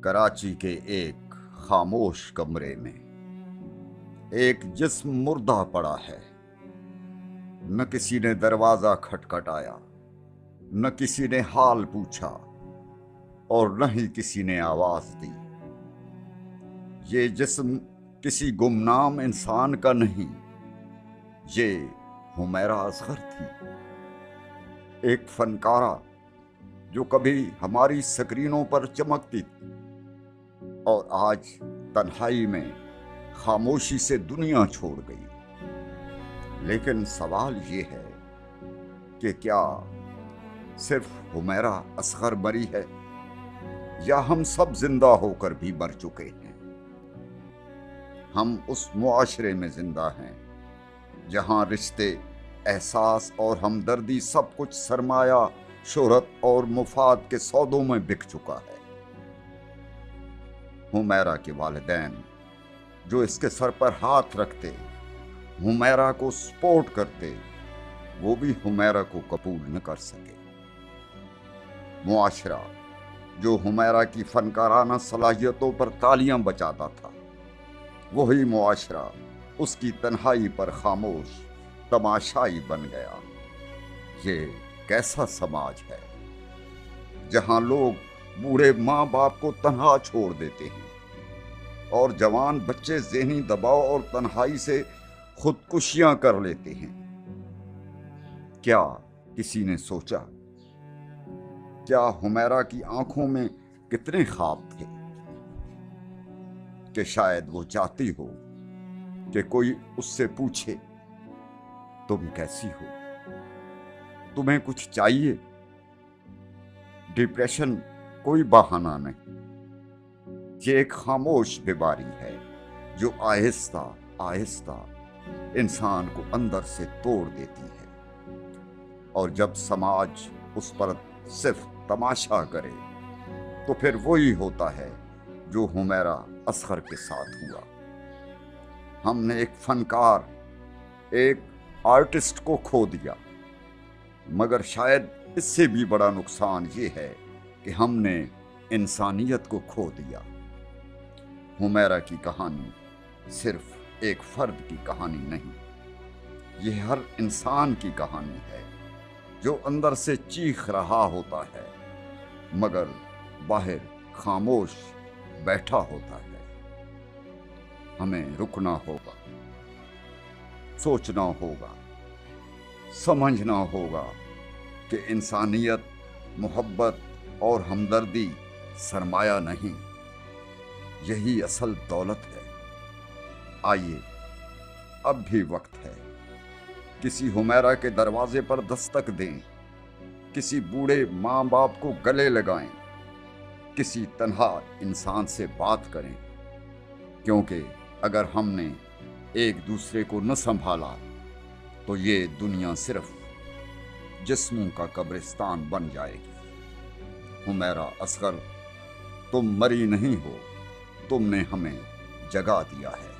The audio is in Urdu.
کراچی کے ایک خاموش کمرے میں ایک جسم مردہ پڑا ہے۔ نہ کسی نے دروازہ کھٹکھٹایا، نہ کسی نے حال پوچھا، اور نہ ہی کسی نے آواز دی۔ یہ جسم کسی گمنام انسان کا نہیں، یہ حمیرہ اصغر تھی، ایک فنکارہ جو کبھی ہماری سکرینوں پر چمکتی تھی اور آج تنہائی میں خاموشی سے دنیا چھوڑ گئی۔ لیکن سوال یہ ہے کہ کیا صرف حمیرہ اصغر مری ہے، یا ہم سب زندہ ہو کر بھی مر چکے ہیں؟ ہم اس معاشرے میں زندہ ہیں جہاں رشتے، احساس اور ہمدردی سب کچھ سرمایہ، شہرت اور مفاد کے سودوں میں بک چکا ہے۔ حمیرہ کے والدین جو اس کے سر پر ہاتھ رکھتے، حمیرہ کو سپورٹ کرتے، وہ بھی حمیرہ کو قبول نہ کر سکے۔ معاشرہ جو حمیرہ کی فنکارانہ صلاحیتوں پر تالیاں بجاتا تھا، وہی معاشرہ اس کی تنہائی پر خاموش تماشائی بن گیا۔ یہ کیسا سماج ہے جہاں لوگ بوڑھے ماں باپ کو تنہا چھوڑ دیتے ہیں اور جوان بچے ذہنی دباؤ اور تنہائی سے خودکشیاں کر لیتے ہیں؟ کیا کسی نے سوچا کیا حمیرہ کی آنکھوں میں کتنے خواب تھے؟ کہ شاید وہ چاہتی ہو کہ کوئی اس سے پوچھے، تم کیسی ہو؟ تمہیں کچھ چاہیے؟ ڈپریشن کوئی بہانہ نہیں، یہ ایک خاموش بیماری ہے جو آہستہ آہستہ انسان کو اندر سے توڑ دیتی ہے، اور جب سماج اس پر صرف تماشا کرے تو پھر وہی ہوتا ہے جو حمیرہ اصغر کے ساتھ ہوا۔ ہم نے ایک فنکار، ایک آرٹسٹ کو کھو دیا، مگر شاید اس سے بھی بڑا نقصان یہ ہے کہ ہم نے انسانیت کو کھو دیا۔ حمیرہ کی کہانی صرف ایک فرد کی کہانی نہیں، یہ ہر انسان کی کہانی ہے جو اندر سے چیخ رہا ہوتا ہے مگر باہر خاموش بیٹھا ہوتا ہے۔ ہمیں رکنا ہوگا، سوچنا ہوگا، سمجھنا ہوگا کہ انسانیت، محبت اور ہمدردی سرمایہ نہیں، یہی اصل دولت ہے۔ آئیے، اب بھی وقت ہے، کسی حمیرہ کے دروازے پر دستک دیں، کسی بوڑھے ماں باپ کو گلے لگائیں، کسی تنہا انسان سے بات کریں، کیونکہ اگر ہم نے ایک دوسرے کو نہ سنبھالا تو یہ دنیا صرف جسموں کا قبرستان بن جائے گی۔ حمیرہ اصغر، تم مری نہیں ہو، تم نے ہمیں جگا دیا ہے۔